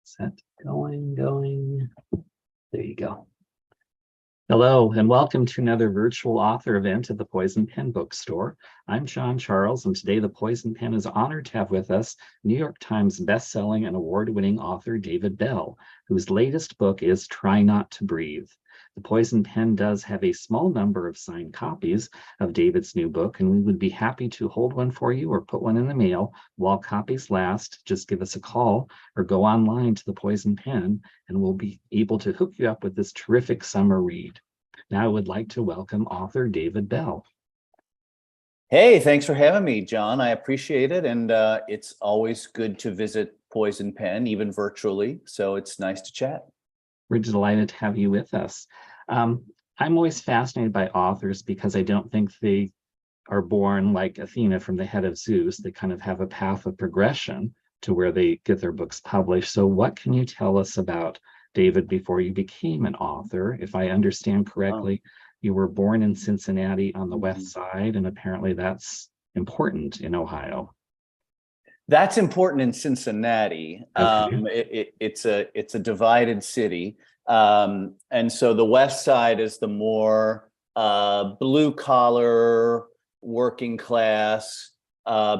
Set going. There you go. Hello, and welcome to another virtual author event at the Poison Pen Bookstore. I'm John Charles, and today the Poison Pen is honored to have with us New York Times bestselling and award-winning author David Bell, whose latest book is Try Not to Breathe. The Poison Pen does have a small number of signed copies of David's new book, and we would be happy to hold one for you or put one in the mail while copies last. Just give us a call or go online to the Poison Pen, and we'll be able to hook you up with this terrific summer read. Now I would like to welcome author David Bell. Hey, thanks for having me, John. I appreciate it. And it's always good to visit Poison Pen, even virtually. So it's nice to chat. We're delighted to have you with us. I'm always fascinated by authors because I don't think they are born like Athena from the head of Zeus. They kind of have a path of progression to where they get their books published. So what can you tell us about David before you became an author? If I understand correctly, you were born in Cincinnati on the west side, and apparently that's important in Ohio. That's important in Cincinnati. Okay. It's a divided city. And so the west side is the more blue collar, working class,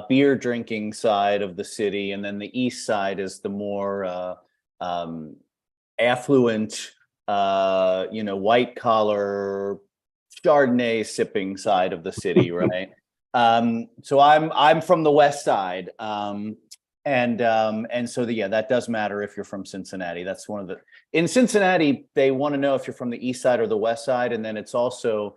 beer drinking side of the city. And then the east side is the more affluent, white collar, Chardonnay sipping side of the city, right? So I'm from the west side, and so that does matter if you're from Cincinnati. That's one of the in Cincinnati they want to know if you're from the east side or the west side, and then it's also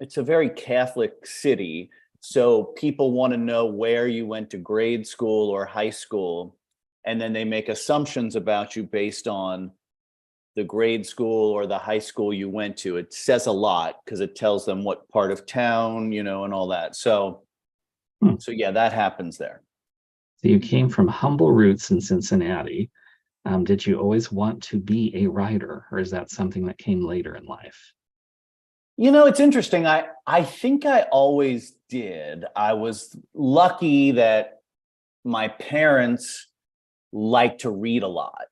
it's a very Catholic city, so people want to know where you went to grade school or high school, and then they make assumptions about you based on the grade school or the high school you went to. It says a lot because it tells them what part of town, and all that. So that happens there. So you came from humble roots in Cincinnati. Did you always want to be a writer, or is that something that came later in life? It's interesting. I think I always did. I was lucky that my parents liked to read a lot.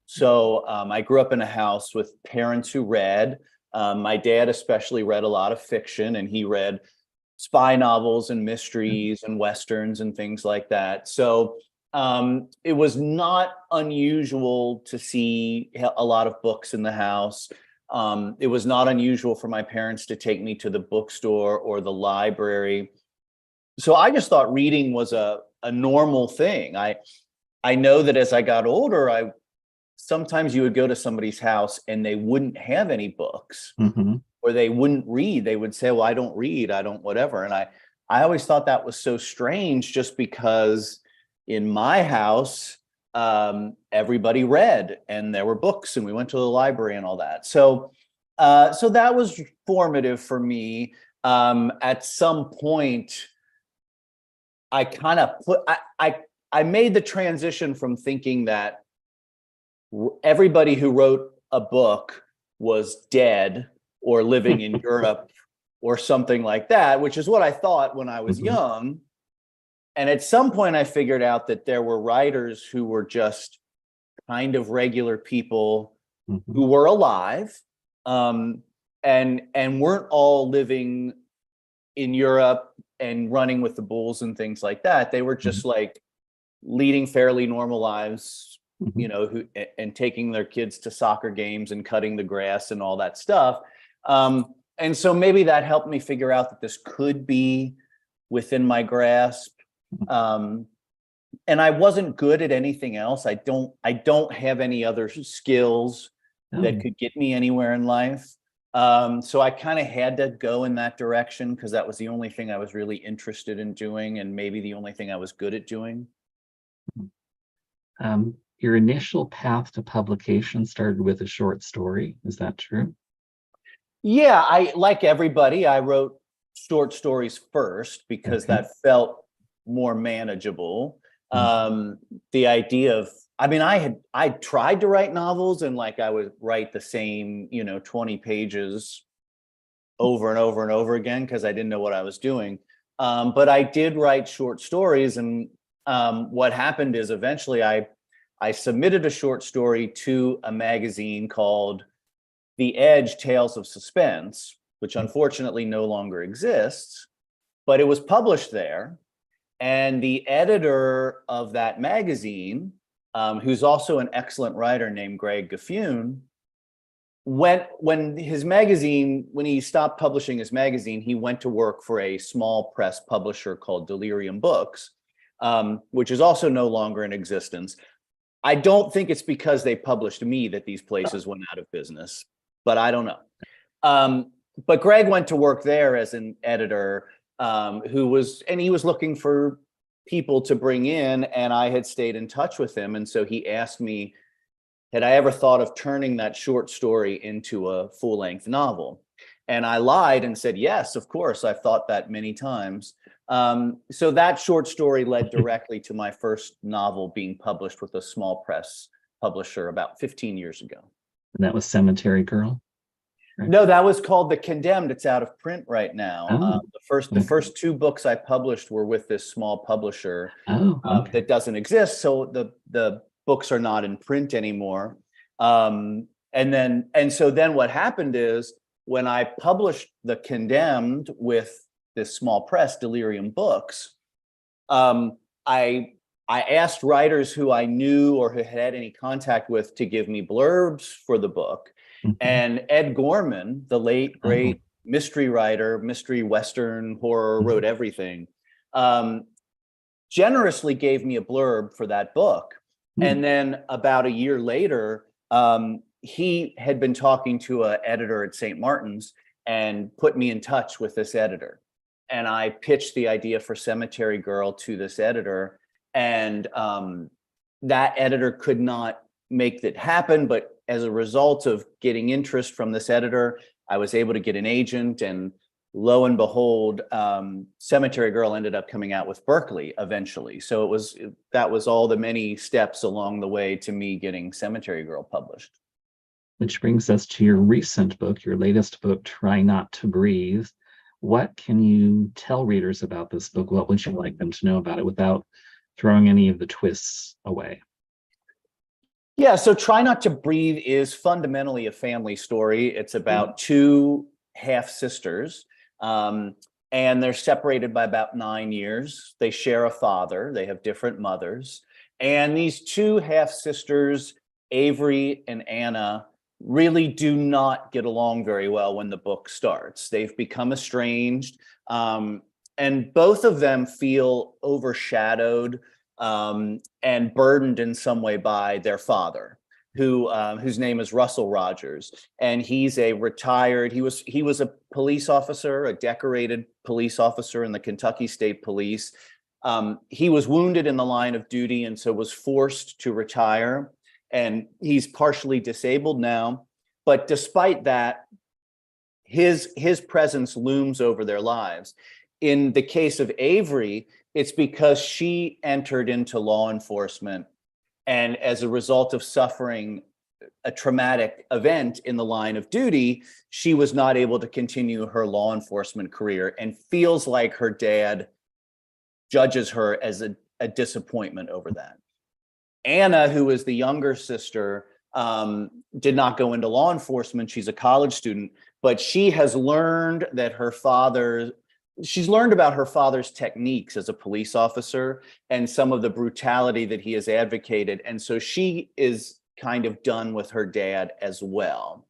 So I grew up in a house with parents who read. My dad especially read a lot of fiction, and he read spy novels and mysteries and westerns and things like that. So it was not unusual to see a lot of books in the house. It was not unusual for my parents to take me to the bookstore or the library. So I just thought reading was a normal thing. I know that as I got older, sometimes you would go to somebody's house and they wouldn't have any books, or they wouldn't read. They would say, well, I don't read, I don't whatever. And I always thought that was so strange, just because in my house, everybody read and there were books and we went to the library and all that. So that was formative for me. At some point, I kind of I made the transition from thinking that everybody who wrote a book was dead or living in Europe or something like that, which is what I thought when I was young. And at some point I figured out that there were writers who were just kind of regular people who were alive, and weren't all living in Europe and running with the bulls and things like that. They were just like leading fairly normal lives, and taking their kids to soccer games and cutting the grass and all that stuff. And so maybe that helped me figure out that this could be within my grasp. And I wasn't good at anything else. I don't have any other skills that could get me anywhere in life. So I kind of had to go in that direction because that was the only thing I was really interested in doing, and maybe the only thing I was good at doing. Your initial path to publication started with a short story. Is that true? Yeah, like everybody, I wrote short stories first because that felt more manageable. The idea of, I tried to write novels, and I would write the same, 20 pages over and over and over again because I didn't know what I was doing. But I did write short stories, and what happened is eventually I submitted a short story to a magazine called The Edge Tales of Suspense, which unfortunately no longer exists, but it was published there. And the editor of that magazine, who's also an excellent writer named Greg Gaffune, when he stopped publishing his magazine, he went to work for a small press publisher called Delirium Books, which is also no longer in existence. I don't think it's because they published me that these places went out of business, but I don't know. But Greg went to work there as an editor, he was looking for people to bring in, and I had stayed in touch with him. And so he asked me, had I ever thought of turning that short story into a full-length novel? And I lied and said, yes, of course, I've thought that many times. So that short story led directly to my first novel being published with a small press publisher about 15 years ago. And that was Cemetery Girl? Right. No, that was called The Condemned. It's out of print right now. Oh, The first two books I published were with this small publisher okay. that doesn't exist. So the books are not in print anymore. And so then what happened is when I published The Condemned with this small press, Delirium Books, I asked writers who I knew or who had any contact with to give me blurbs for the book. Mhm. And Ed Gorman, the late, great mystery writer, mystery, Western, horror, wrote everything, generously gave me a blurb for that book. And then about a year later, he had been talking to an editor at St. Martin's and put me in touch with this editor. And I pitched the idea for Cemetery Girl to this editor. And that editor could not make that happen. But as a result of getting interest from this editor, I was able to get an agent, and lo and behold, Cemetery Girl ended up coming out with Berkeley eventually. So that was all the many steps along the way to me getting Cemetery Girl published. Which brings us to your recent book, your latest book, Try Not to Breathe. What can you tell readers about this book? What would you like them to know about it without throwing any of the twists away? Yeah, so Try Not to Breathe is fundamentally a family story. It's about two half-sisters, and they're separated by about 9 years. They share a father. They have different mothers. And these two half-sisters, Avery and Anna, really do not get along very well when the book starts. They've become estranged, and both of them feel overshadowed and burdened in some way by their father, whose name is Russell Rogers. And he's a retired, he was a police officer, a decorated police officer in the Kentucky State Police. He was wounded in the line of duty and so was forced to retire. And he's partially disabled now. But despite that, his presence looms over their lives. In the case of Avery, it's because she entered into law enforcement, and as a result of suffering a traumatic event in the line of duty, she was not able to continue her law enforcement career and feels like her dad judges her as a disappointment over that. Anna, who is the younger sister, did not go into law enforcement. She's a college student, but she has learned that she's learned about her father's techniques as a police officer and some of the brutality that he has advocated. And so she is kind of done with her dad as well.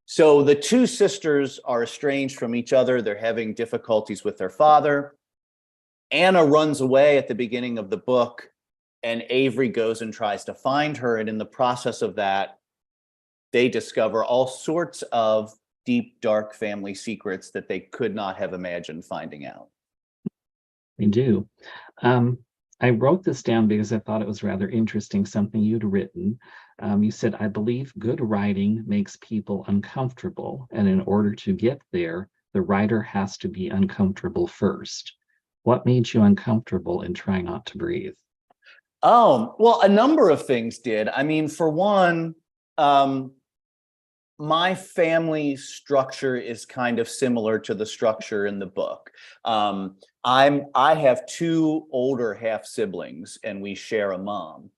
So the two sisters are estranged from each other. They're having difficulties with their father. Anna runs away at the beginning of the book, and Avery goes and tries to find her. And in the process of that, they discover all sorts of deep, dark family secrets that they could not have imagined finding out. They do. I wrote this down because I thought it was rather interesting, something you'd written. You said, I believe good writing makes people uncomfortable, and in order to get there, the writer has to be uncomfortable first. What made you uncomfortable in Try Not to Breathe? Oh, well, a number of things did. I mean, for one, my family structure is kind of similar to the structure in the book. I have two older half siblings and we share a mom.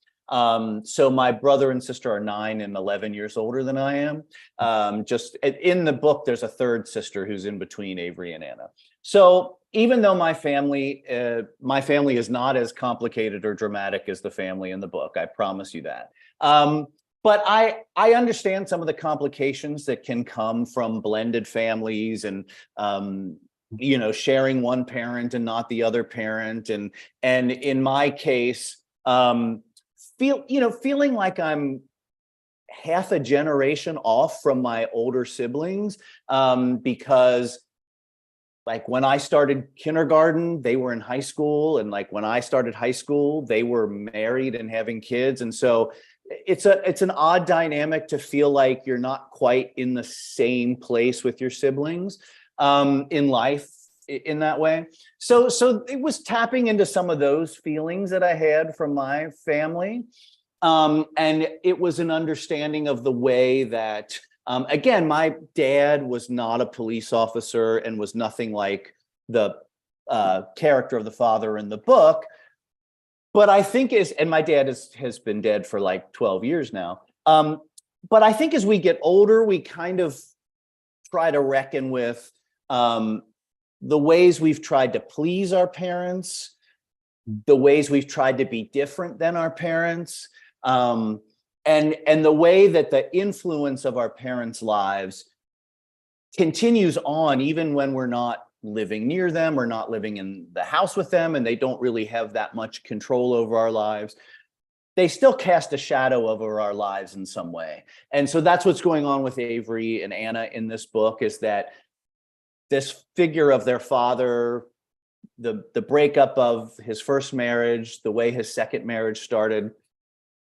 So my brother and sister are 9 and 11 years older than I am. Just in the book, there's a third sister who's in between Avery and Anna. So even though my family is not as complicated or dramatic as the family in the book, I promise you that. But I understand some of the complications that can come from blended families and sharing one parent and not the other parent, and in my case, feeling like I'm half a generation off from my older siblings, because like when I started kindergarten, they were in high school, and like when I started high school, they were married and having kids, and so it's an odd dynamic to feel like you're not quite in the same place with your siblings in life in that way. So it was tapping into some of those feelings that I had from my family. And it was an understanding of the way that, again, my dad was not a police officer and was nothing like the character of the father in the book. But I think and my dad has been dead for like 12 years now. But I think as we get older, we kind of try to reckon with the ways we've tried to please our parents, the ways we've tried to be different than our parents, and the way that the influence of our parents' lives continues on even when we're not living near them or not living in the house with them, and they don't really have that much control over our lives. They still cast a shadow over our lives in some way. And so that's what's going on with Avery and Anna in this book, is that this figure of their father, the breakup of his first marriage, the way his second marriage started,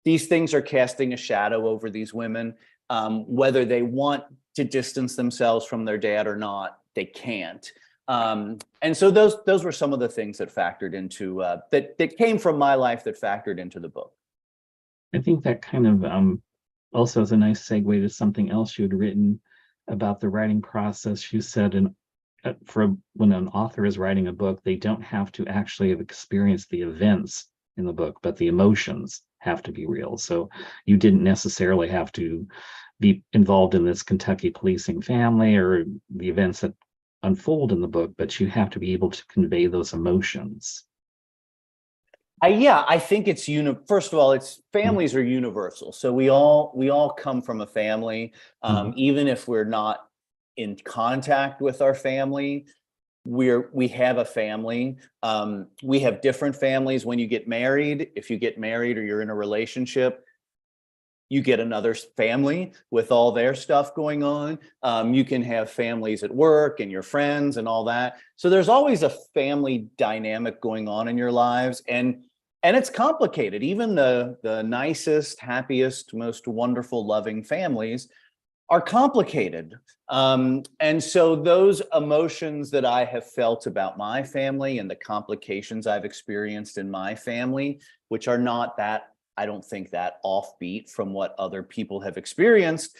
these things are casting a shadow over these women. Whether they want to distance themselves from their dad or not, they can't. And so those were some of the things that factored into that came from my life that factored into the book. I think that kind of also is a nice segue to something else you had written about the writing process. You said for when an author is writing a book, they don't have to actually have experienced the events in the book, but the emotions have to be real. So you didn't necessarily have to be involved in this Kentucky policing family or the events that unfold in the book, but you have to be able to convey those emotions. I think it's first of all, it's families are universal. So we all come from a family, even if we're not in contact with our family. We have a family. We have different families when you get married. If you get married or you're in a relationship, you get another family with all their stuff going on. You can have families at work and your friends and all that. So there's always a family dynamic going on in your lives. And it's complicated. Even the nicest, happiest, most wonderful, loving families are complicated. And so those emotions that I have felt about my family and the complications I've experienced in my family, which are not that, I don't think, that offbeat from what other people have experienced,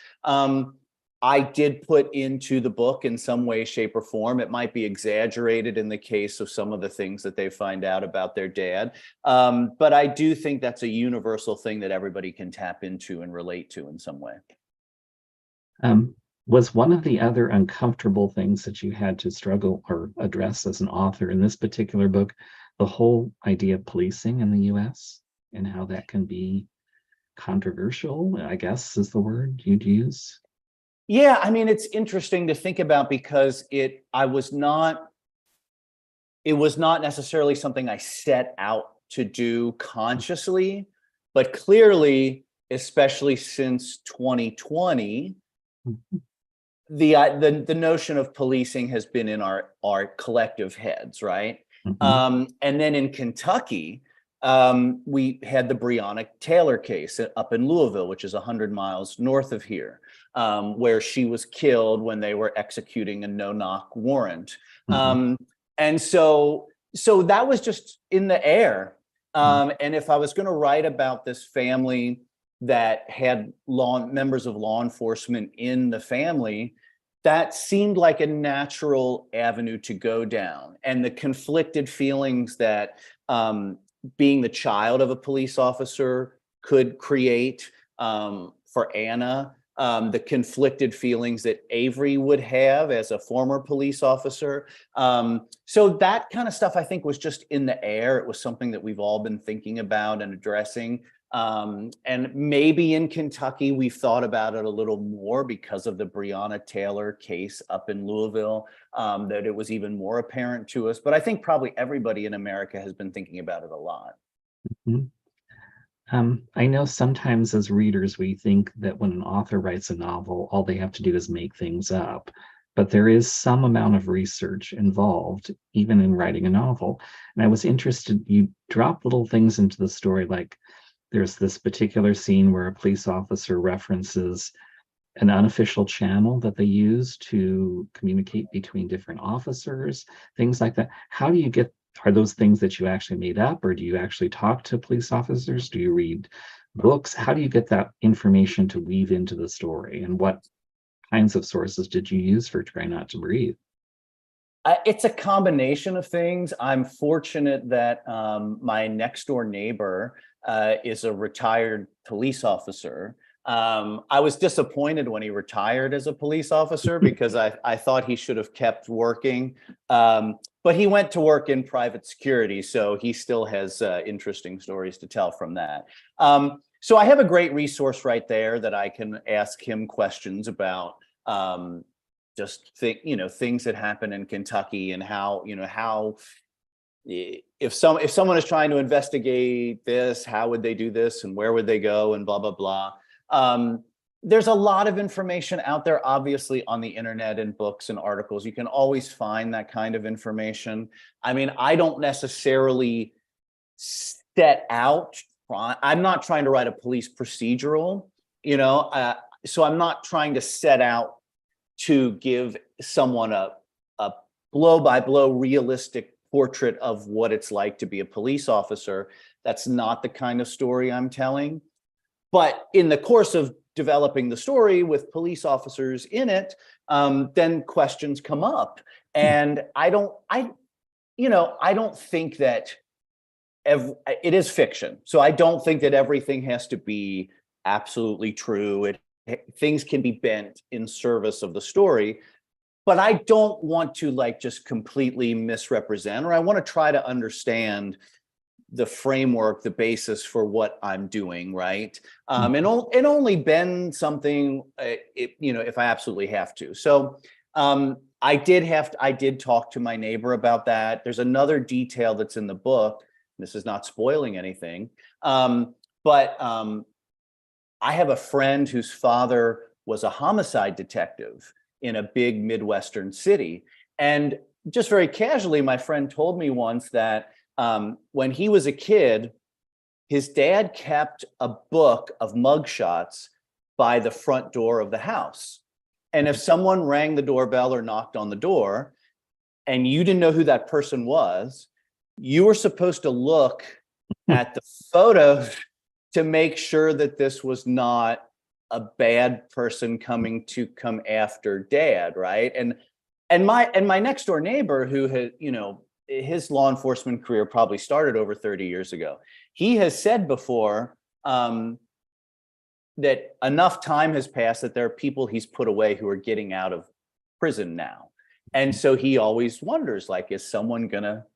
I did put into the book in some way, shape, or form. It might be exaggerated in the case of some of the things that they find out about their dad. But I do think that's a universal thing that everybody can tap into and relate to in some way. Was one of the other uncomfortable things that you had to struggle or address as an author in this particular book, the whole idea of policing in the US and how that can be controversial, I guess is the word you'd use? Yeah, I mean, it's interesting to think about because it was not necessarily something I set out to do consciously, but clearly, especially since 2020, the notion of policing has been in our collective heads, right? And then in Kentucky, we had the Breonna Taylor case up in Louisville, which is 100 miles north of here, where she was killed when they were executing a no-knock warrant. And so that was just in the air. And if I was going to write about this family that had members of law enforcement in the family, that seemed like a natural avenue to go down. And the conflicted feelings that being the child of a police officer could create for Anna, the conflicted feelings that Avery would have as a former police officer. So that kind of stuff, I think, was just in the air. It was something that we've all been thinking about and addressing. And maybe in Kentucky, we've thought about it a little more because of the Breonna Taylor case up in Louisville, that it was even more apparent to us. But I think probably everybody in America has been thinking about it a lot. Mhm. I know sometimes as readers, we think that when an author writes a novel, all they have to do is make things up. But there is some amount of research involved, even in writing a novel. And I was interested, you drop little things into the story, like there's this particular scene where a police officer references an unofficial channel that they use to communicate between different officers, things like that. How do you get, are those things that you actually made up, or do you actually talk to police officers? Do you read books? How do you get that information to weave into the story? And what kinds of sources did you use for Try Not to Breathe? It's a combination of things. I'm fortunate that my next door neighbor is a retired police officer. I was disappointed when he retired as a police officer because I thought he should have kept working. But he went to work in private security, so he still has interesting stories to tell from that. So I have a great resource right there that I can ask him questions about. Just things that happen in Kentucky and how if someone is trying to investigate this, how would they do this and where would they go and blah blah blah. There's a lot of information out there, obviously, on the internet and books and articles. You can always find that kind of information. I mean, I don't necessarily set out. I'm not trying to write a police procedural, so I'm not trying to set out to give someone a blow-by-blow realistic portrait of what it's like to be a police officer. That's not the kind of story I'm telling. But in the course of developing the story with police officers in it, then questions come up. And I don't think that it is fiction. So I don't think that everything has to be absolutely true. Things can be bent in service of the story, but I don't want to just completely misrepresent, or I want to try to understand the framework, the basis for what I'm doing, right? And only bend something, if I absolutely have to. So I did talk to my neighbor about that. There's another detail that's in the book. This is not spoiling anything, but I have a friend whose father was a homicide detective in a big Midwestern city. And just very casually, my friend told me once that when he was a kid, his dad kept a book of mugshots by the front door of the house. And if someone rang the doorbell or knocked on the door and you didn't know who that person was, you were supposed to look at the photos to make sure that this was not a bad person come after dad, right? And my next door neighbor, who had, his law enforcement career probably started over 30 years ago. He has said before that enough time has passed that there are people he's put away who are getting out of prison now. And so he always wonders, is someone gonna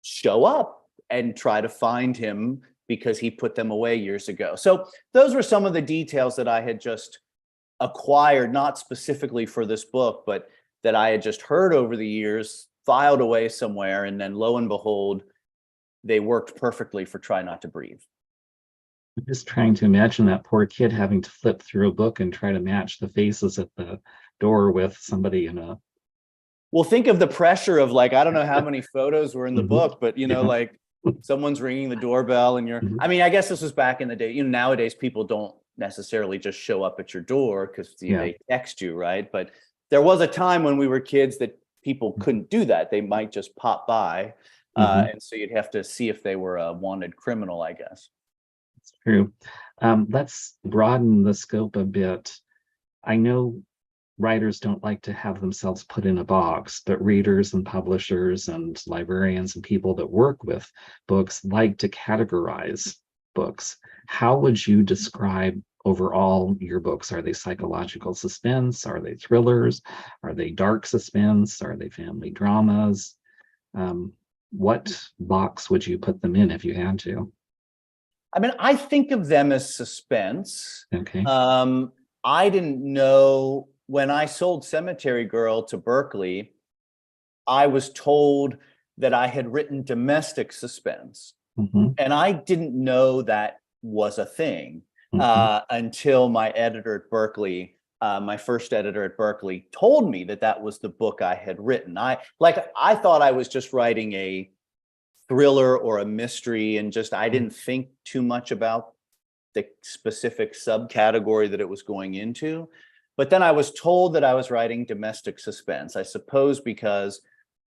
show up and try to find him because he put them away years ago? So those were some of the details that I had just acquired, not specifically for this book, but that I had just heard over the years, filed away somewhere, and then lo and behold, they worked perfectly for Try Not to Breathe. I'm just trying to imagine that poor kid having to flip through a book and try to match the faces at the door with somebody in a... Well, think of the pressure of I don't know how many photos were in the book, but someone's ringing the doorbell and I mean, I guess this was back in the day. Nowadays people don't necessarily just show up at your door because they text you, right? But there was a time when we were kids that people couldn't do that. They might just pop by. And so you'd have to see if they were a wanted criminal, I guess. That's true. Let's broaden the scope a bit. I know writers don't like to have themselves put in a box, but readers and publishers and librarians and people that work with books like to categorize books. How would you describe overall your books? Are they psychological suspense? Are they thrillers? Are they dark suspense? Are they family dramas? What box would you put them in if you had to? I mean, I think of them as suspense. Okay. I didn't know when I sold Cemetery Girl to Berkley, I was told that I had written domestic suspense. Mhm, And I didn't know that was a thing mhm. until my editor at Berkeley, my first editor at Berkeley, told me that that was the book I had written. I thought I was just writing a thriller or a mystery, and just I didn't think too much about the specific subcategory that it was going into. But then I was told that I was writing domestic suspense, I suppose because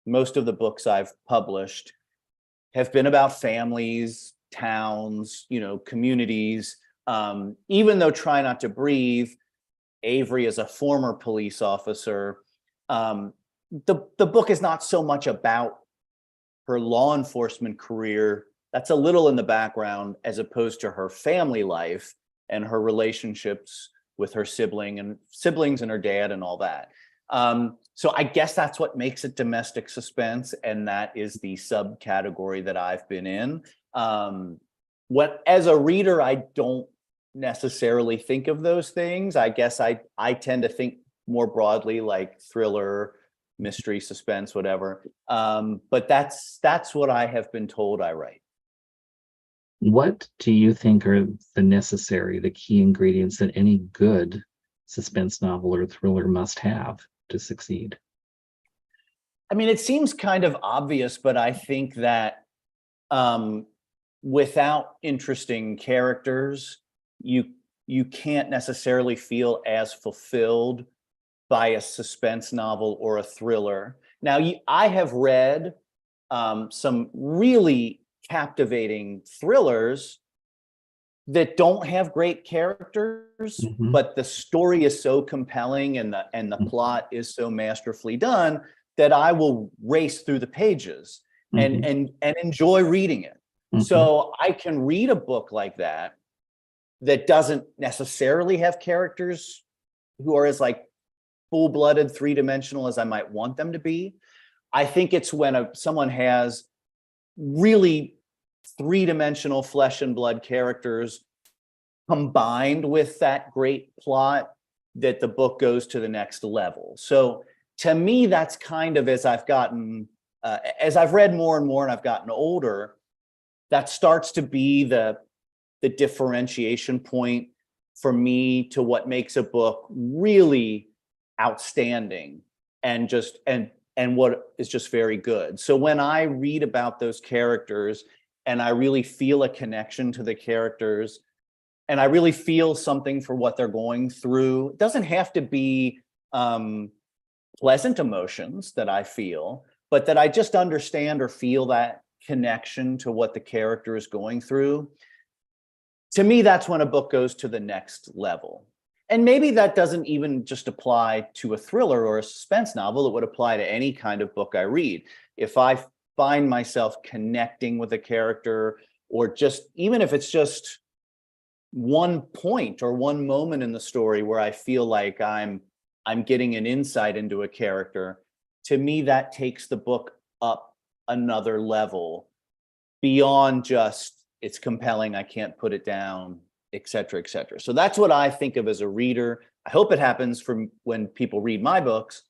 most of the books I've published have been about families, towns, communities. Even though Try Not to Breathe, Avery is a former police officer. The book is not so much about her law enforcement career. That's a little in the background as opposed to her family life and her relationships with her siblings and her dad and all that. So I guess that's what makes it domestic suspense, and that is the subcategory that I've been in. As a reader, I don't necessarily think of those things. I guess I tend to think more broadly, like thriller, mystery, suspense, whatever. But that's what I have been told I write. What do you think are the key ingredients that any good suspense novel or thriller must have to succeed? I mean, it seems kind of obvious, but I think that without interesting characters, you can't necessarily feel as fulfilled by a suspense novel or a thriller. Now, I have read some really captivating thrillers that don't have great characters, Mhm, but the story is so compelling and the mhm, plot is so masterfully done that I will race through the pages and mhm, and enjoy reading it. mhm, So I can read a book like that doesn't necessarily have characters who are as like full-blooded, three-dimensional as I might want them to be. I think it's when someone has really three-dimensional flesh and blood characters combined with that great plot that the book goes to the next level. So to me, that's kind of as I've read more and more and I've gotten older, that starts to be the differentiation point for me to what makes a book really outstanding and what is just very good. So when I read about those characters and I really feel a connection to the characters and I really feel something for what they're going through, it doesn't have to be pleasant emotions that I feel, but that I just understand or feel that connection to what the character is going through. To me, that's when a book goes to the next level. And maybe that doesn't even just apply to a thriller or a suspense novel. It would apply to any kind of book I read. If I find myself connecting with a character, or just even if it's just one point or one moment in the story where I feel like I'm getting an insight into a character, to me that takes the book up another level beyond just it's compelling, I can't put it down, et cetera, et cetera. So that's what I think of as a reader. I hope it happens from when people read my books,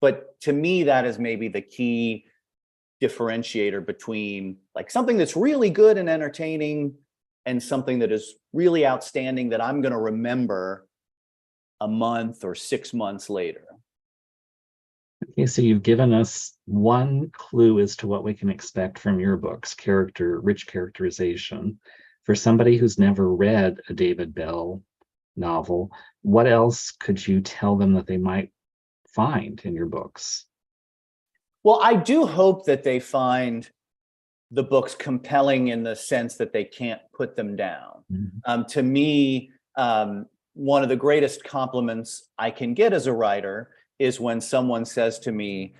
but to me that is maybe the key differentiator between like something that's really good and entertaining and something that is really outstanding that I'm going to remember a month or 6 months later. Okay, so you've given us one clue as to what we can expect from your books, rich characterization. For somebody who's never read a David Bell novel, what else could you tell them that they might find in your books? Well, I do hope that they find the books compelling in the sense that they can't put them down. Mhm, To me, one of the greatest compliments I can get as a writer is when someone says to me,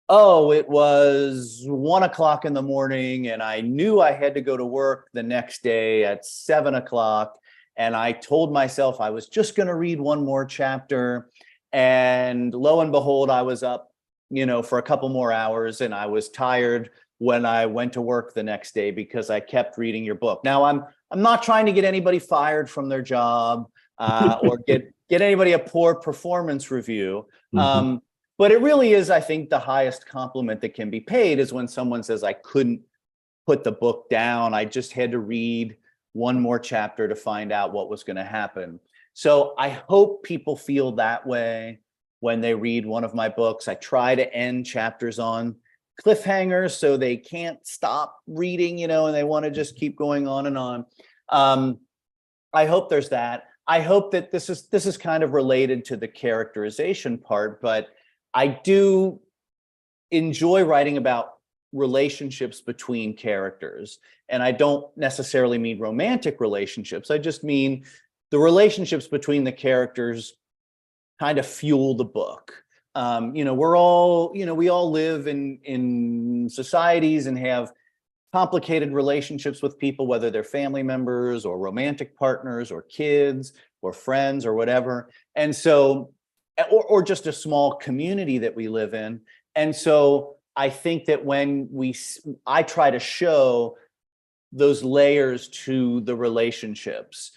oh, it was 1 o'clock in the morning and I knew I had to go to work the next day at 7 o'clock. And I told myself I was just going to read one more chapter. And lo and behold, I was up, for a couple more hours, and I was tired when I went to work the next day because I kept reading your book. Now, I'm not trying to get anybody fired from their job or get anybody a poor performance review. But it really is, I think, the highest compliment that can be paid is when someone says, I couldn't put the book down. I just had to read one more chapter to find out what was going to happen. So I hope people feel that way when they read one of my books. I try to end chapters on cliffhangers so they can't stop reading, and they want to just keep going on and on. I hope there's that. I hope that this is kind of related to the characterization part, but I do enjoy writing about relationships between characters. And I don't necessarily mean romantic relationships. I just mean the relationships between the characters kind of fuel the book. We all live in societies and have complicated relationships with people, whether they're family members or romantic partners or kids or friends or whatever. And so, or just a small community that we live in. And so I think that when I try to show those layers to the relationships,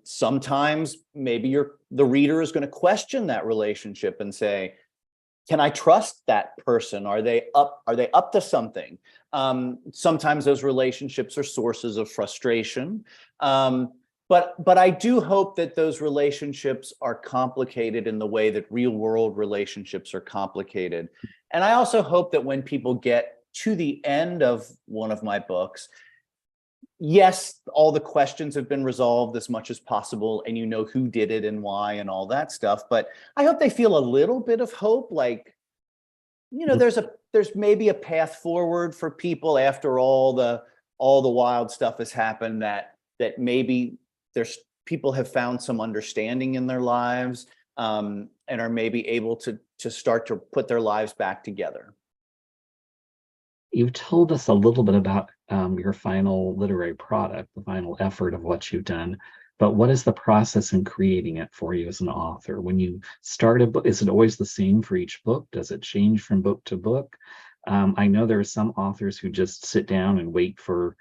sometimes maybe the reader is going to question that relationship and say, can I trust that person? Are they up to something? Sometimes those relationships are sources of frustration. But I do hope that those relationships are complicated in the way that real world relationships are complicated. And I also hope that when people get to the end of one of my books, yes, all the questions have been resolved as much as possible, and you know who did it and why and all that stuff. But I hope they feel a little bit of hope, like, there's maybe a path forward for people after all the wild stuff has happened, that maybe there's people have found some understanding in their lives, and are maybe able to start to put their lives back together. You've told us a little bit about your final literary product, the final effort of what you've done, but what is the process in creating it for you as an author? When you start a book, is it always the same for each book? Does it change from book to book? I know there are some authors who just sit down and wait for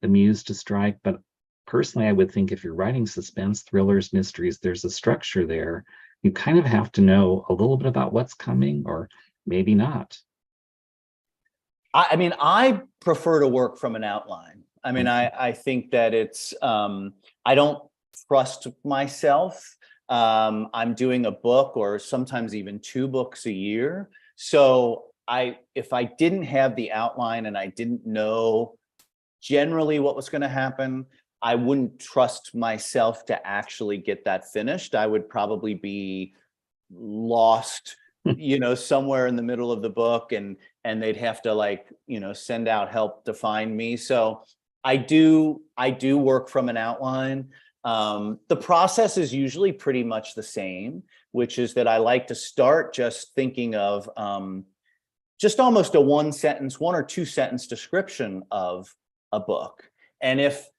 the muse to strike, but personally, I would think if you're writing suspense, thrillers, mysteries, there's a structure there. You kind of have to know a little bit about what's coming, or maybe not. I mean, I prefer to work from an outline. I mean, I think that it's, I don't trust myself. I'm doing a book or sometimes even 2 books a year. So if I didn't have the outline and I didn't know generally what was going to happen, I wouldn't trust myself to actually get that finished. I would probably be lost, somewhere in the middle of the book, and they'd have to send out help to find me. So I do work from an outline. The process is usually pretty much the same, which is that I like to start just thinking of just almost a 1 or 2 sentence description of a book. And if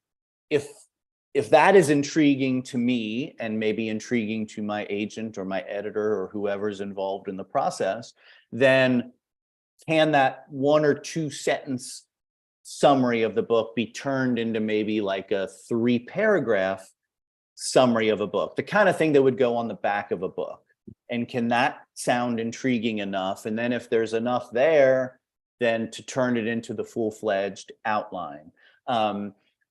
that is intriguing to me and maybe intriguing to my agent or my editor or whoever's involved in the process, then can that 1 or 2 sentence summary of the book be turned into maybe like a 3-paragraph summary of a book, the kind of thing that would go on the back of a book? And can that sound intriguing enough? And then if there's enough there, then to turn it into the full-fledged outline.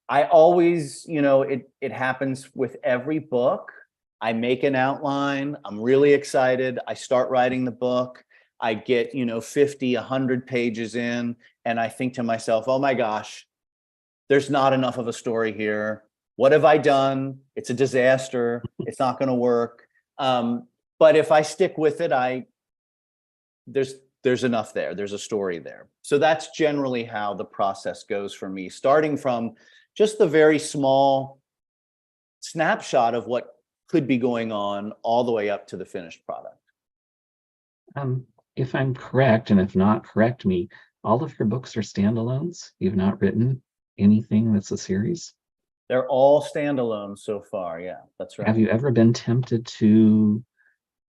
I always, it happens with every book. I make an outline. I'm really excited. I start writing the book. I get, 50, 100 pages in, and I think to myself, oh my gosh, there's not enough of a story here. What have I done? It's a disaster. It's not going to work. But if I stick with it, there's enough there. There's a story there. So that's generally how the process goes for me, starting from just the very small snapshot of what could be going on all the way up to the finished product. If I'm correct, and if not, correct me, all of your books are standalones? You've not written anything that's a series? They're all standalone so far. Yeah, that's right. Have you ever been tempted to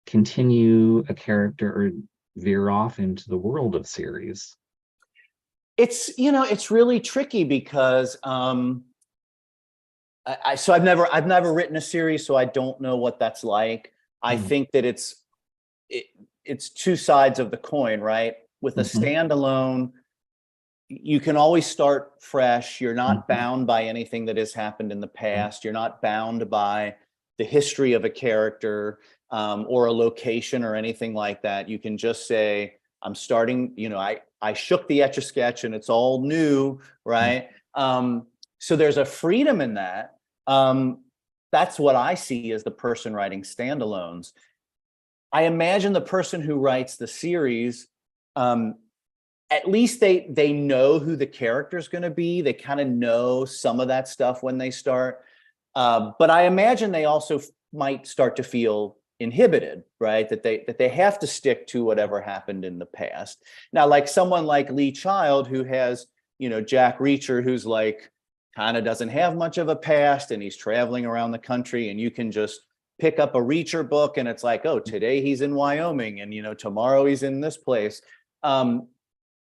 continue a character or veer off into the world of series? It's, it's really tricky because so I've never written a series, so I don't know what that's like. I think that it's two sides of the coin, right? With a standalone, you can always start fresh. You're not bound by anything that has happened in the past. You're not bound by the history of a character or a location or anything like that. You can just say, I'm starting, I shook the Etch-a-Sketch and it's all new, right? So there's a freedom in that. That's what I see as the person writing standalones. I imagine the person who writes the series, at least they know who the character is going to be. They kind of know some of that stuff when they start. But I imagine they also might start to feel inhibited, right? That they have to stick to whatever happened in the past. Now, like someone like Lee Child, who has, Jack Reacher, who's like kind of doesn't have much of a past and he's traveling around the country, and you can just pick up a Reacher book and it's like, oh, today he's in Wyoming and tomorrow he's in this place.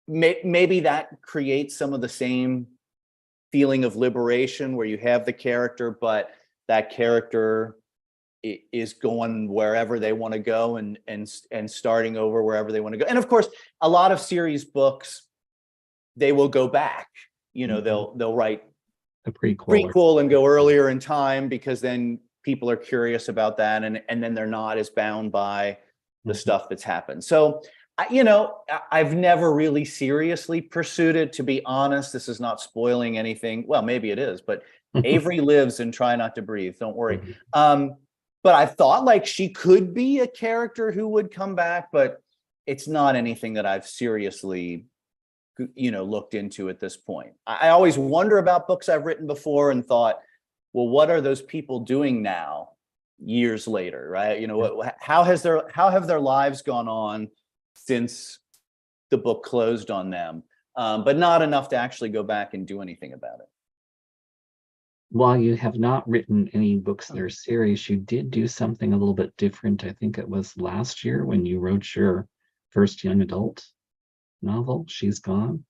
Maybe that creates some of the same feeling of liberation where you have the character, but that character is going wherever they want to go and starting over wherever they want to go. And of course, a lot of series books, they will go back. They'll write a prequel and go earlier in time because then people are curious about that, and then they're not as bound by the stuff that's happened. So I've never really seriously pursued it, to be honest. This is not spoiling anything. Well, maybe it is, but Avery lives in Try Not to Breathe. Don't worry. But I thought like she could be a character who would come back, but it's not anything that I've seriously, looked into at this point. I always wonder about books I've written before and thought, well, what are those people doing now, years later, right? How have their lives gone on since the book closed on them, but not enough to actually go back and do anything about it. While you have not written any books that are series, you did do something a little bit different. I think it was last year when you wrote your first young adult novel, She's Gone.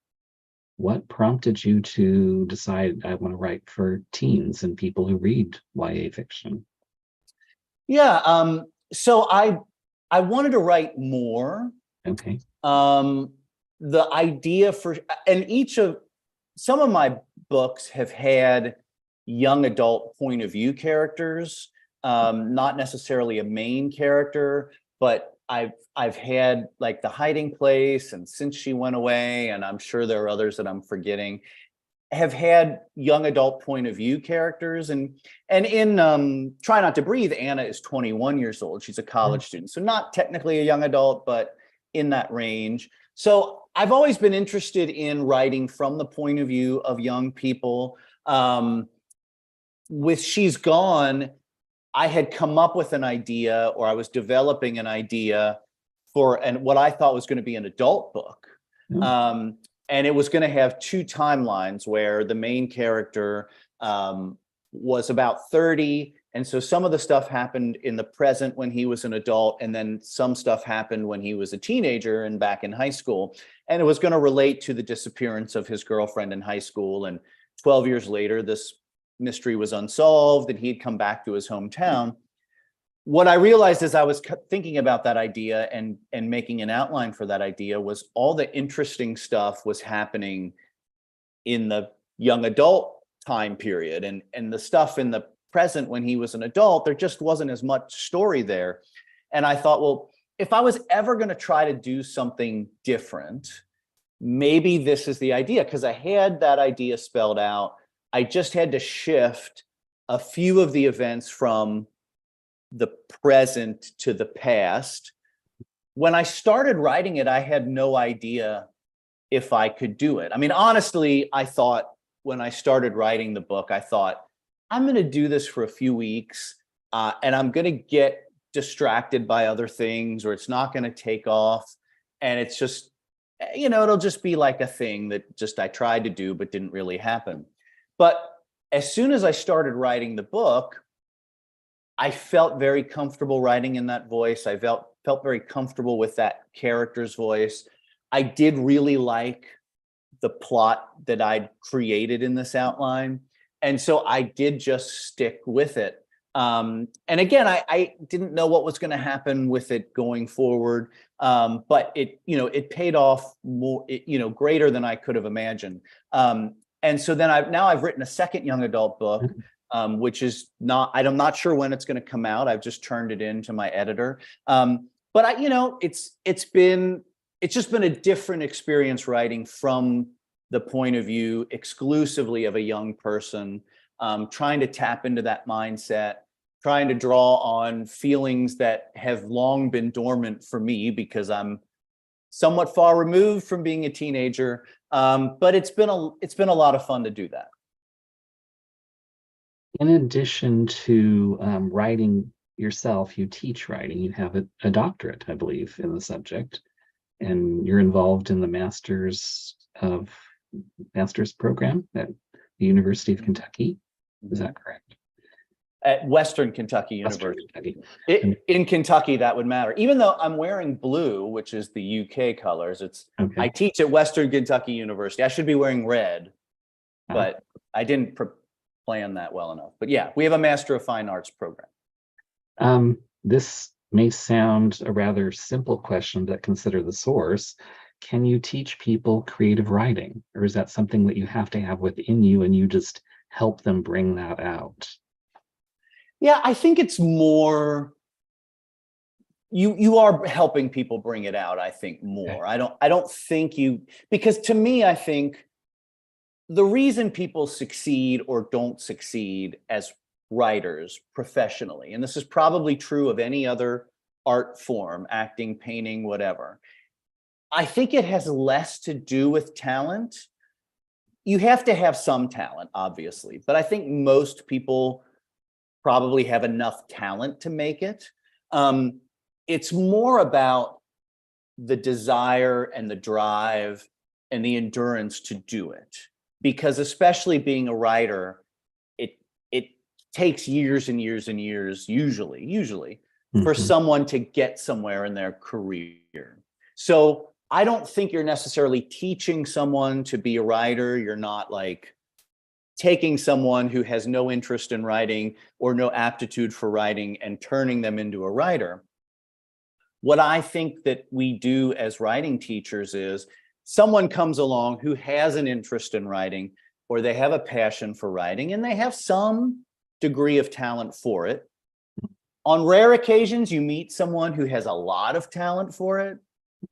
What prompted you to decide I want to write for teens and people who read YA fiction? Yeah, so I wanted to write more. Okay. The idea and some of my books have had young adult point of view characters, not necessarily a main character, but I've had like The Hiding Place and Since She Went Away, and I'm sure there are others that I'm forgetting, have had young adult point of view characters. And in Try Not to Breathe, Anna is 21 years old. She's a college student, so not technically a young adult, but in that range. So I've always been interested in writing from the point of view of young people. With She's Gone, I had come up with an idea, or I was developing an idea for what I thought was going to be an adult book. And it was going to have two timelines where the main character was about 30. And so some of the stuff happened in the present when he was an adult, and then some stuff happened when he was a teenager and back in high school. And it was going to relate to the disappearance of his girlfriend in high school. And 12 years later, this mystery was unsolved and he'd come back to his hometown. What I realized as I was thinking about that idea and making an outline for that idea was all the interesting stuff was happening in the young adult time period, and the stuff in the present when he was an adult, there just wasn't as much story there. And I thought, well, if I was ever going to try to do something different, maybe this is the idea, because I had that idea spelled out. I just had to shift a few of the events from the present to the past. When I started writing it, I had no idea if I could do it. I mean, honestly, I thought when I started writing the book, I thought, I'm going to do this for a few weeks and I'm going to get distracted by other things, or it's not going to take off. And it's just, it'll just be like a thing that just I tried to do, but didn't really happen. But as soon as I started writing the book, I felt very comfortable writing in that voice. I felt very comfortable with that character's voice. I did really like the plot that I'd created in this outline. And so I did just stick with it. And again, I didn't know what was going to happen with it going forward. But it paid off more, greater than I could have imagined. And so then I've written a second young adult book, which is I'm not sure when it's going to come out. I've just turned it in to my editor. But it's just been a different experience writing from the point of view exclusively of a young person, trying to tap into that mindset, trying to draw on feelings that have long been dormant for me because I'm somewhat far removed from being a teenager. But it's been a lot of fun to do that. In addition to writing yourself, you teach writing. You have a doctorate, I believe, in the subject, and you're involved in the master's program at the University of Kentucky. Is that correct? At Western Kentucky University. In Kentucky, that would matter. Even though I'm wearing blue, which is the UK colors, I teach at Western Kentucky University. I should be wearing red, but I didn't plan that well enough. But yeah, we have a Master of Fine Arts program. This may sound a rather simple question, but consider the source. Can you teach people creative writing, or is that something that you have to have within you and you just help them bring that out? Yeah, I think it's more you are helping people bring it out, I think, more. I don't think because to me, I think the reason people succeed or don't succeed as writers professionally, and this is probably true of any other art form, acting, painting, whatever, I think it has less to do with talent. You have to have some talent, obviously, but I think most people probably have enough talent to make it. It's more about the desire and the drive and the endurance to do it. Because especially being a writer, it takes years and years and years, usually for someone to get somewhere in their career. So I don't think you're necessarily teaching someone to be a writer. You're not like taking someone who has no interest in writing or no aptitude for writing and turning them into a writer. What I think that we do as writing teachers is someone comes along who has an interest in writing, or they have a passion for writing, and they have some degree of talent for it. On rare occasions, you meet someone who has a lot of talent for it.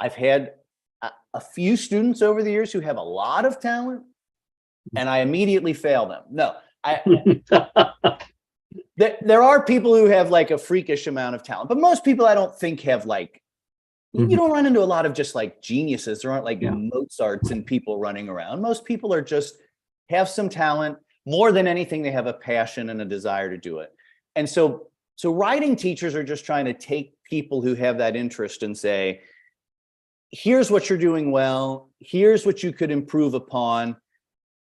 I've had a few students over the years who have a lot of talent, and I immediately fail them. No, there are people who have like a freakish amount of talent, but most people I don't think have like, you don't run into a lot of just like geniuses. There aren't like Mozarts and people running around. Most people are just have some talent. More than anything, they have a passion and a desire to do it. And so writing teachers are just trying to take people who have that interest and say, here's what you're doing well. Here's what you could improve upon.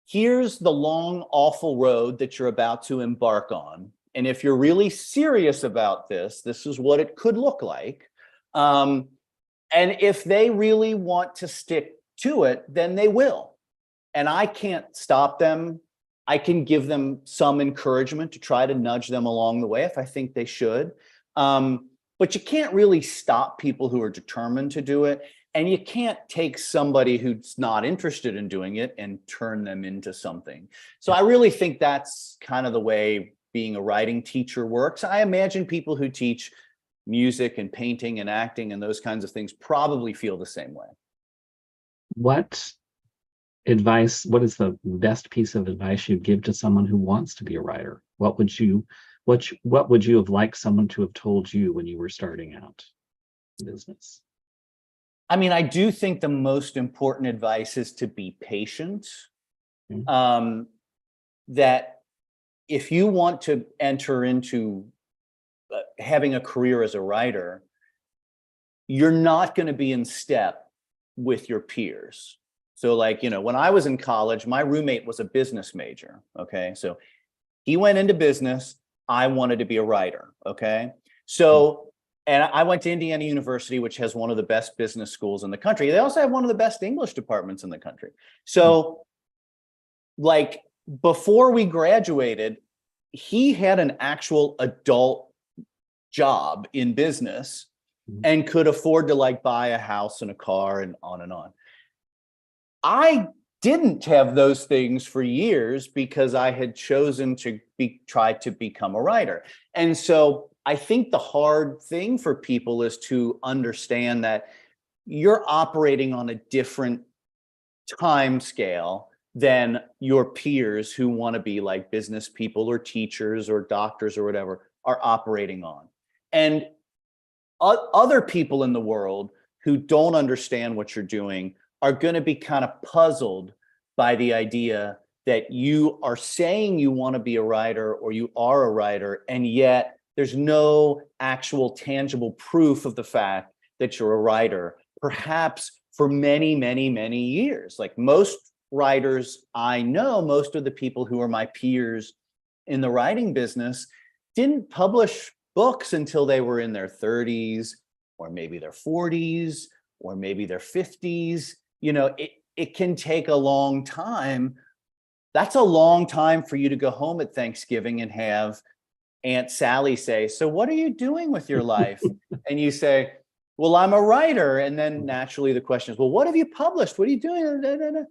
Here's the long, awful road that you're about to embark on. And if you're really serious about this, this is what it could look like. And if they really want to stick to it, then they will. And I can't stop them. I can give them some encouragement to try to nudge them along the way if I think they should. But you can't really stop people who are determined to do it. And you can't take somebody who's not interested in doing it and turn them into something. So I really think that's kind of the way being a writing teacher works. I imagine people who teach music and painting and acting and those kinds of things probably feel the same way. What is the best piece of advice you'd give to someone who wants to be a writer? What would you have liked someone to have told you when you were starting out in business? I mean, I do think the most important advice is to be patient. That if you want to enter into having a career as a writer, you're not going to be in step with your peers. So like, when I was in college, my roommate was a business major. Okay. So he went into business. I wanted to be a writer. Okay. So, and I went to Indiana University, which has one of the best business schools in the country. They also have one of the best English departments in the country. So like before we graduated, he had an actual adult job in business and could afford to like buy a house and a car and on and on. I didn't have those things for years because I had chosen to try to become a writer. And so I think the hard thing for people is to understand that you're operating on a different time scale than your peers who want to be like business people or teachers or doctors or whatever are operating on. And other people in the world who don't understand what you're doing are going to be kind of puzzled by the idea that you are saying you want to be a writer or you are a writer, and yet there's no actual tangible proof of the fact that you're a writer, perhaps for many, many, many years. Like most writers I know, most of the people who are my peers in the writing business didn't publish books until they were in their 30s or maybe their 40s or maybe their 50s. It can take a long time. That's a long time for you to go home at Thanksgiving and have Aunt Sally say, "So what are you doing with your life?" And you say, "Well, I'm a writer." And then naturally the question is, "Well, what have you published? What are you doing?"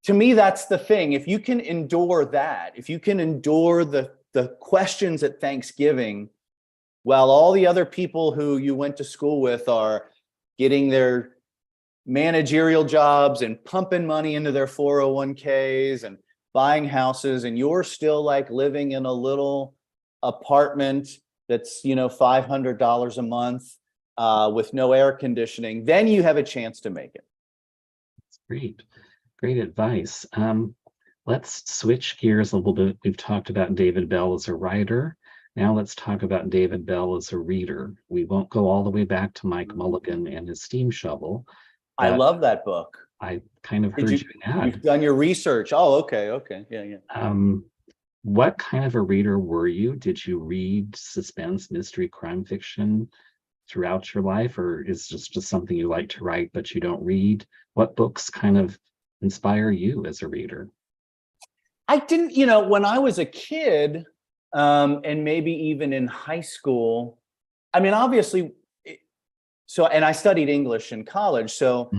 To me, that's the thing. If you can endure that, if you can endure the questions at Thanksgiving, while all the other people who you went to school with are getting their managerial jobs and pumping money into their 401ks and buying houses, and you're still like living in a little apartment that's, $500 a month with no air conditioning, then you have a chance to make it. That's great. Great advice. Let's switch gears a little bit. We've talked about David Bell as a writer. Now let's talk about David Bell as a reader. We won't go all the way back to Mike Mulligan and his steam shovel. I love that book. I kind of heard you add. You've done your research. Oh, okay. Yeah. What kind of a reader were you? Did you read suspense, mystery, crime fiction throughout your life, or is this just something you like to write but you don't read? What books kind of inspire you as a reader? I didn't, when I was a kid, and maybe even in high school, I mean, obviously, and I studied English in college. So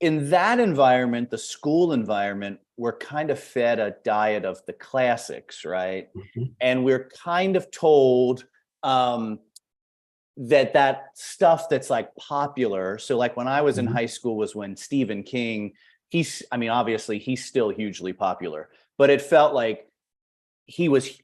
in that environment, the school environment, we're kind of fed a diet of the classics, right? And we're kind of told that stuff that's like popular. So like when I was in high school was when Stephen King, obviously he's still hugely popular, but it felt like he was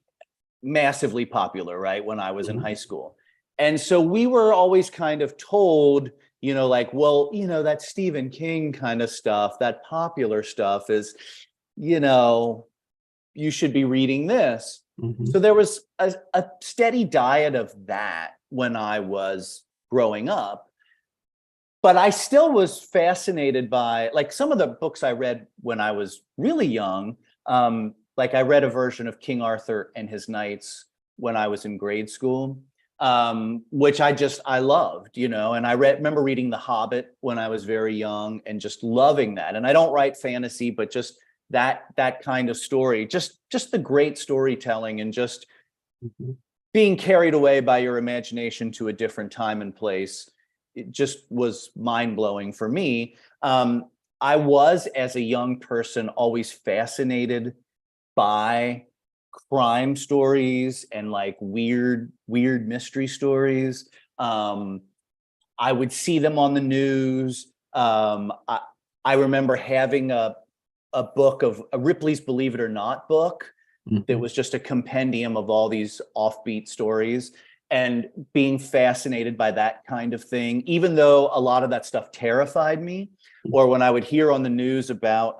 massively popular, right? When I was in high school. And so we were always kind of told, that Stephen King kind of stuff, that popular stuff is, you should be reading this. So there was a steady diet of that when I was growing up. But I still was fascinated by, like, some of the books I read when I was really young. Like I read a version of King Arthur and his Knights when I was in grade school, which I loved, and I remember reading The Hobbit when I was very young and just loving that. And I don't write fantasy, but just that kind of story, just the great storytelling and just being carried away by your imagination to a different time and place. It just was mind-blowing for me. I was, as a young person, always fascinated by crime stories and like weird mystery stories. I would see them on the news. I remember having a book of a Ripley's Believe It or Not book that was just a compendium of all these offbeat stories, and being fascinated by that kind of thing, even though a lot of that stuff terrified me. Or when I would hear on the news about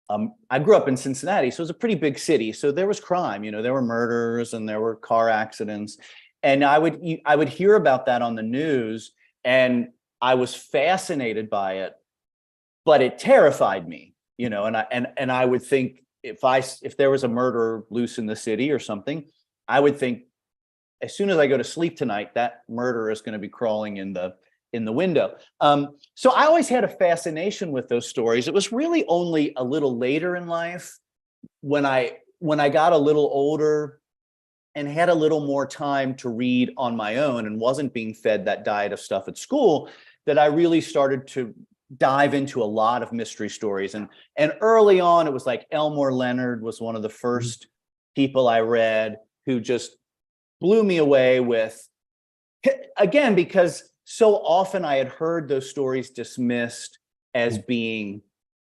I grew up in Cincinnati, so it was a pretty big city. So there was crime, there were murders and there were car accidents. And I would hear about that on the news, and I was fascinated by it, but it terrified me, and I would think if there was a murder loose in the city or something, I would think as soon as I go to sleep tonight, that murderer is going to be crawling in the window. So I always had a fascination with those stories. It was really only a little later in life, when I got a little older and had a little more time to read on my own and wasn't being fed that diet of stuff at school, that I really started to dive into a lot of mystery stories. And early on, it was like Elmore Leonard was one of the first people I read who just blew me away with, again, because so often I had heard those stories dismissed as being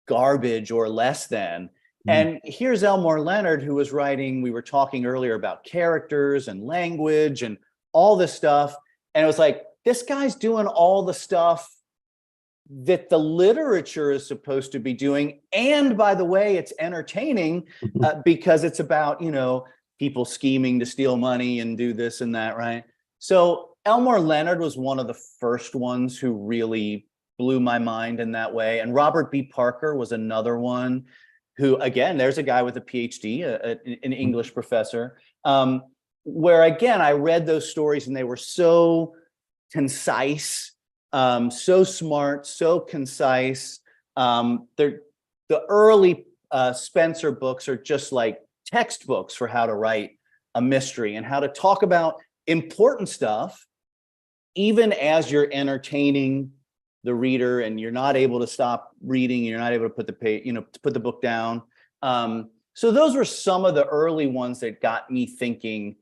garbage or less than. And here's Elmore Leonard, who was writing, we were talking earlier about characters and language and all this stuff. And it was like, this guy's doing all the stuff that the literature is supposed to be doing. And by the way, it's entertaining because it's about, people scheming to steal money and do this and that, right? So Elmore Leonard was one of the first ones who really blew my mind in that way. And Robert B. Parker was another one who, again, there's a guy with a PhD, an English professor, where, again, I read those stories and they were so concise, so smart, so concise. The early Spencer books are just like textbooks for how to write a mystery and how to talk about important stuff, even as you're entertaining the reader and you're not able to stop reading, you're not able to put the page, to put the book down. So those were some of the early ones that got me thinking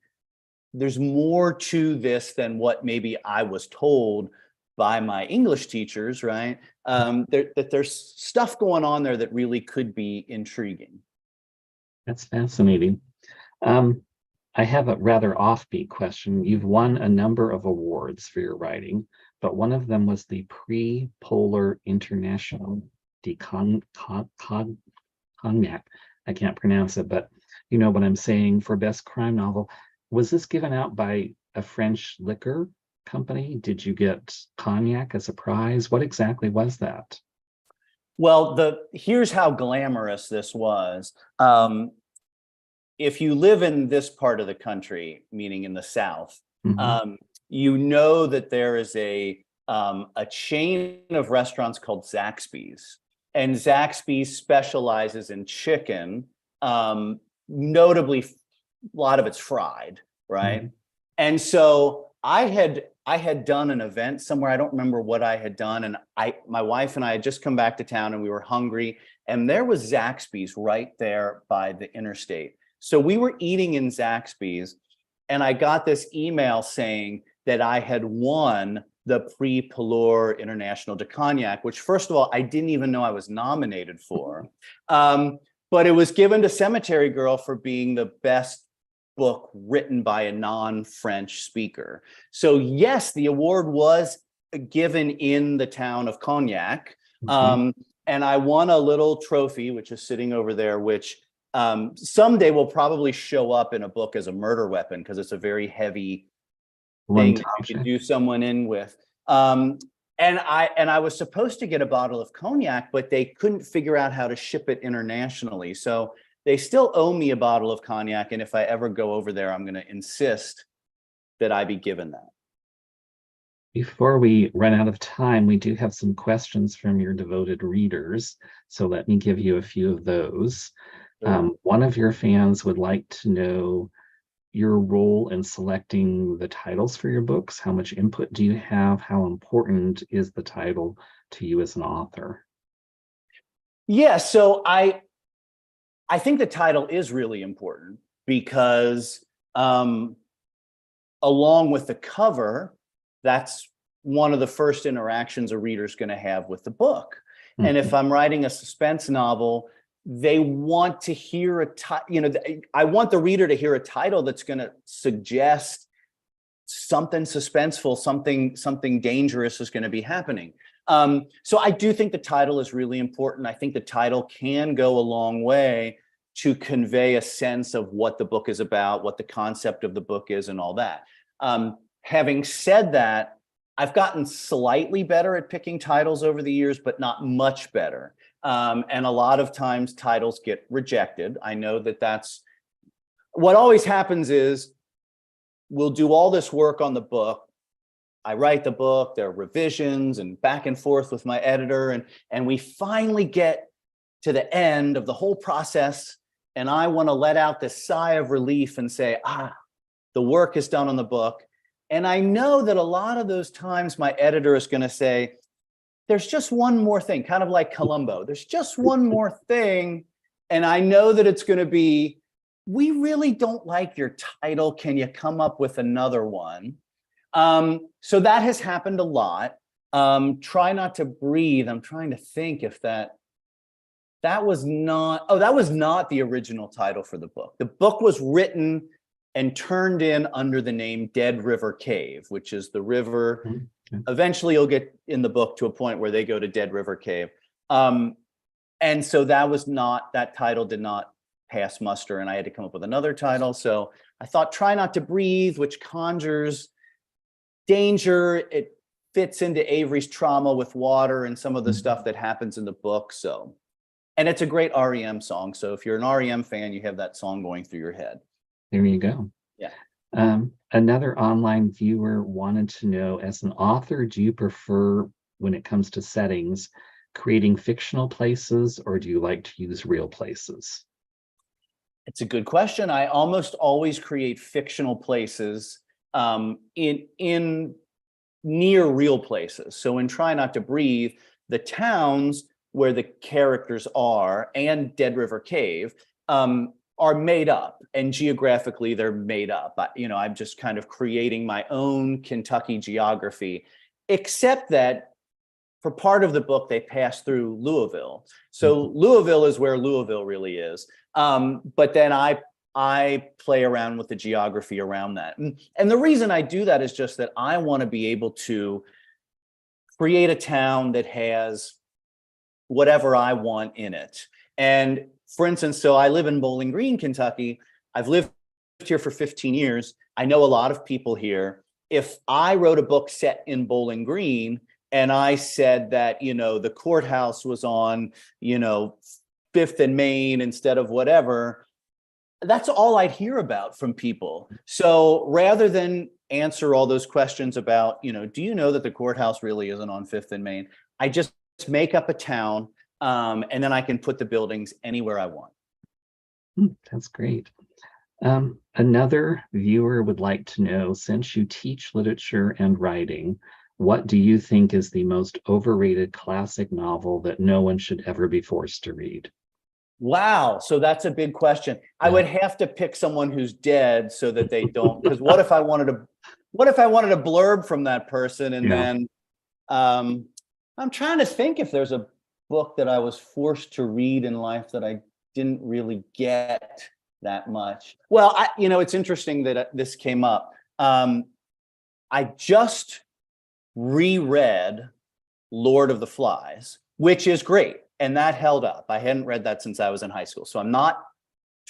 there's more to this than what maybe I was told by my English teachers, right? That there's stuff going on there that really could be intriguing. That's fascinating. I have a rather offbeat question. You've won a number of awards for your writing, but one of them was the Prix Polar International de Cognac. I can't pronounce it, but you know what I'm saying, for best crime novel. Was this given out by a French liquor company? Did you get cognac as a prize? What exactly was that? Well, here's how glamorous this was. If you live in this part of the country, meaning in the South, you know that there is a chain of restaurants called Zaxby's, and Zaxby's specializes in chicken. Notably, a lot of it's fried, right? And so I had done an event somewhere. I don't remember what I had done, and my wife and I had just come back to town, and we were hungry, and there was Zaxby's right there by the interstate. So we were eating in Zaxby's, and I got this email saying that I had won the Prix Polar International de Cognac, which, first of all, I didn't even know I was nominated for. But it was given to Cemetery Girl for being the best book written by a non-French speaker. So yes, the award was given in the town of Cognac. And I won a little trophy, which is sitting over there, which someday will probably show up in a book as a murder weapon, because it's a very heavy thing that you can do someone in with. And I was supposed to get a bottle of cognac, but they couldn't figure out how to ship it internationally. So they still owe me a bottle of cognac. And if I ever go over there, I'm going to insist that I be given that. Before we run out of time, we do have some questions from your devoted readers. So let me give you a few of those. One of your fans would like to know your role in selecting the titles for your books. How much input do you have? How important is the title to you as an author? Yeah, so I think the title is really important because along with the cover, that's one of the first interactions a reader's going to have with the book. And if I'm writing a suspense novel, they want to hear I want the reader to hear a title that's going to suggest something suspenseful, something dangerous is going to be happening. So I do think the title is really important. I think the title can go a long way to convey a sense of what the book is about, what the concept of the book is, and all that. Having said that, I've gotten slightly better at picking titles over the years, but not much better. And a lot of times titles get rejected. I know that that's what always happens is we'll do all this work on the book. I write the book, there are revisions and back and forth with my editor, and we finally get to the end of the whole process. And I want to let out this sigh of relief and say, the work is done on the book. And I know that a lot of those times my editor is going to say, there's just one more thing, kind of like Columbo. There's just one more thing. And I know that it's going to be, we really don't like your title. Can you come up with another one? So that has happened a lot. Try Not to Breathe. I'm trying to think if that was not, that was not the original title for the book. The book was written and turned in under the name Dead River Cave, which is the river. Eventually you'll get in the book to a point where they go to Dead River Cave. And so that title did not pass muster, and I had to come up with another title. So I thought Try Not to Breathe, which conjures danger. It fits into Avery's trauma with water and some of the stuff that happens in the book. So, and it's a great REM song. So if you're an REM fan, you have that song going through your head. There you go. Yeah. Another online viewer wanted to know, as an author, do you prefer, when it comes to settings, creating fictional places, or do you like to use real places? It's a good question. I almost always create fictional places in near real places. So in Try Not to Breathe, the towns where the characters are and Dead River Cave are made up, and geographically they're made up. I'm just kind of creating my own Kentucky geography, except that for part of the book, they pass through Louisville. So Louisville is where Louisville really is. But then I play around with the geography around that. And the reason I do that is just that I want to be able to create a town that has whatever I want in it. And for instance, so I live in Bowling Green, Kentucky. I've lived here for 15 years. I know a lot of people here. If I wrote a book set in Bowling Green and I said that, the courthouse was on, 5th and Main instead of whatever, that's all I'd hear about from people. So rather than answer all those questions about, do you know that the courthouse really isn't on 5th and Main? I just make up a town, and then I can put the buildings anywhere I want. That's great. Another viewer would like to know, since you teach literature and writing, what do you think is the most overrated classic novel that no one should ever be forced to read? Wow. So that's a big question. Yeah. I would have to pick someone who's dead so that they don't, because what if I wanted a blurb from that person? And then I'm trying to think if there's a book that I was forced to read in life that I didn't really get that much. Well, it's interesting that this came up. I just reread Lord of the Flies, which is great. And that held up. I hadn't read that since I was in high school. So I'm not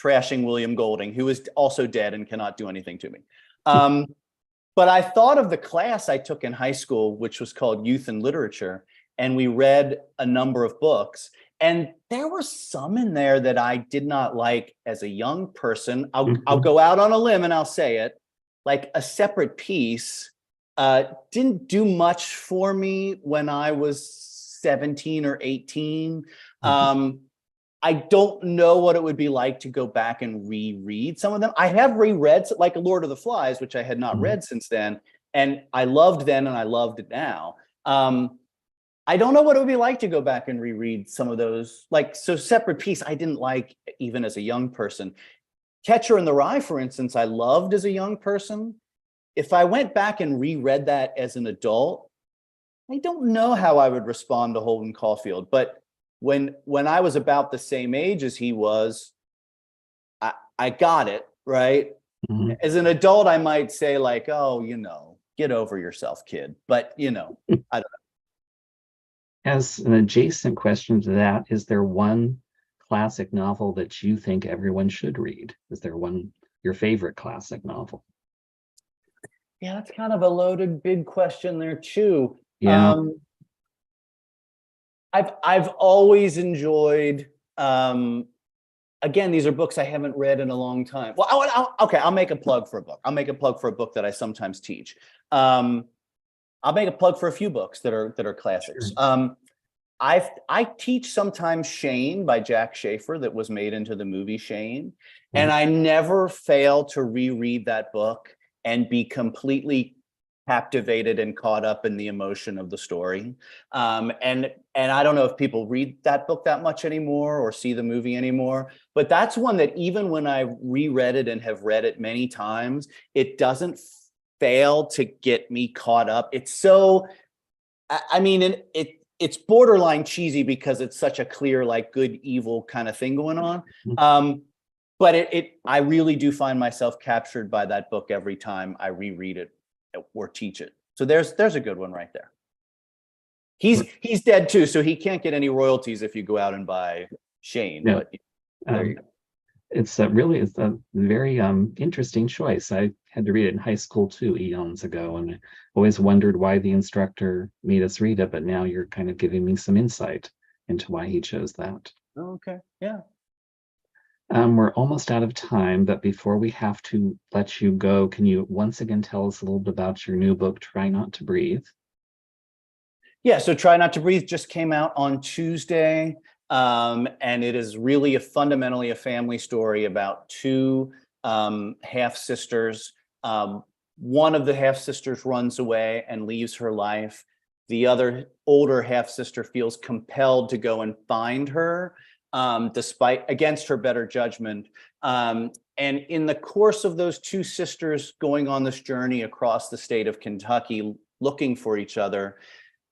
trashing William Golding, who is also dead and cannot do anything to me. But I thought of the class I took in high school, which was called Youth and Literature. And we read a number of books. And there were some in there that I did not like as a young person. I'll go out on a limb and I'll say it. Like A Separate Peace didn't do much for me when I was 17 or 18. I don't know what it would be like to go back and reread some of them. I have reread like Lord of the Flies, which I had not read since then. And I loved then and I loved it now. I don't know what it would be like to go back and reread some of those. So Separate Peace, I didn't like even as a young person. Catcher in the Rye, for instance, I loved as a young person. If I went back and reread that as an adult, I don't know how I would respond to Holden Caulfield. But when I was about the same age as he was, I got it, right? As an adult, I might say like, oh, get over yourself, kid. But, I don't know. As an adjacent question to that, is there one classic novel that you think everyone should read? Is there one, your favorite classic novel? Yeah, that's kind of a loaded big question there too. Yeah, I've always enjoyed again, these are books I haven't read in a long time. Well, okay, I'll make a plug for a book. I'll make a plug for a book that I sometimes teach. I'll make a plug for a few books that are classics. sure. I teach sometimes Shane by Jack Schaefer that was made into the movie Shane, Yeah. and I never fail to reread that book and be completely captivated and caught up in the emotion of the story. And I don't know if people read that book that much anymore or see the movie anymore, but that's one that even when I reread it and have read it many times, it doesn't fail to get me caught up. It's so, I mean, it's borderline cheesy because it's such a clear, like good, evil kind of thing going on. But I really do find myself captured by that book every time I reread it or teach it. So there's a good one right there. He's dead too, so he can't get any royalties if you go out and buy Shane. No. But there you go. It's a very interesting choice. I had to read it in high school too, eons ago, and I always wondered why the instructor made us read it, but now you're kind of giving me some insight into why he chose that. Okay, yeah. We're almost out of time, but before we have to let you go, can you once again tell us a little bit about your new book, Try Not to Breathe? Yeah, so Try Not to Breathe just came out on Tuesday. And it is really fundamentally a family story about two half sisters. One of the half sisters runs away and leaves her life. The other older half sister feels compelled to go and find her, against her better judgment. And in the course of those two sisters going on this journey across the state of Kentucky, looking for each other,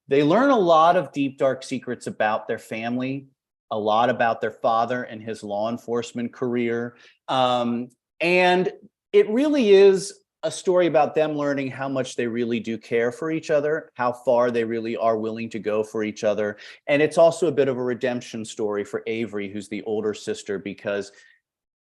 they learn a lot of deep, dark secrets about their family, a lot about their father and his law enforcement career. And it really is a story about them learning how much they really do care for each other, how far they really are willing to go for each other. And it's also a bit of a redemption story for Avery, who's the older sister, because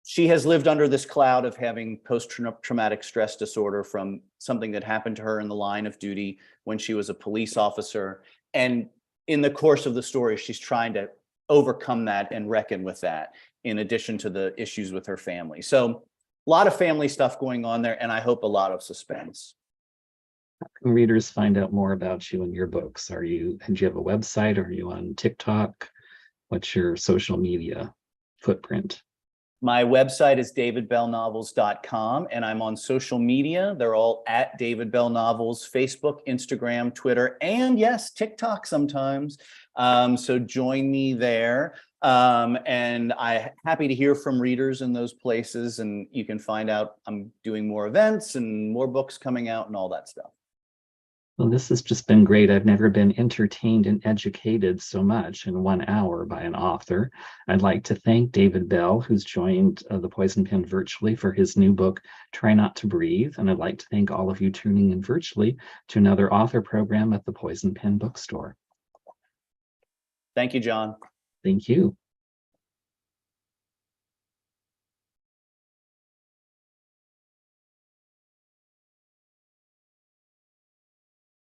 she has lived under this cloud of having post-traumatic stress disorder from something that happened to her in the line of duty when she was a police officer. And in the course of the story, she's trying to overcome that and reckon with that, in addition to the issues with her family. So a lot of family stuff going on there, and I hope a lot of suspense. How can readers find out more about you and your books? Do you have a website? Are you on TikTok? What's your social media footprint? My website is davidbellnovels.com, and I'm on social media. They're all at David Bell Novels, Facebook, Instagram, Twitter, and yes, TikTok sometimes. So join me there. And I'm happy to hear from readers in those places, and you can find out I'm doing more events and more books coming out and all that stuff. Well, this has just been great. I've never been entertained and educated so much in 1 hour by an author. I'd like to thank David Bell, who's joined the Poison Pen virtually for his new book, Try Not to Breathe. And I'd like to thank all of you tuning in virtually to another author program at the Poison Pen Bookstore. Thank you, John. Thank you.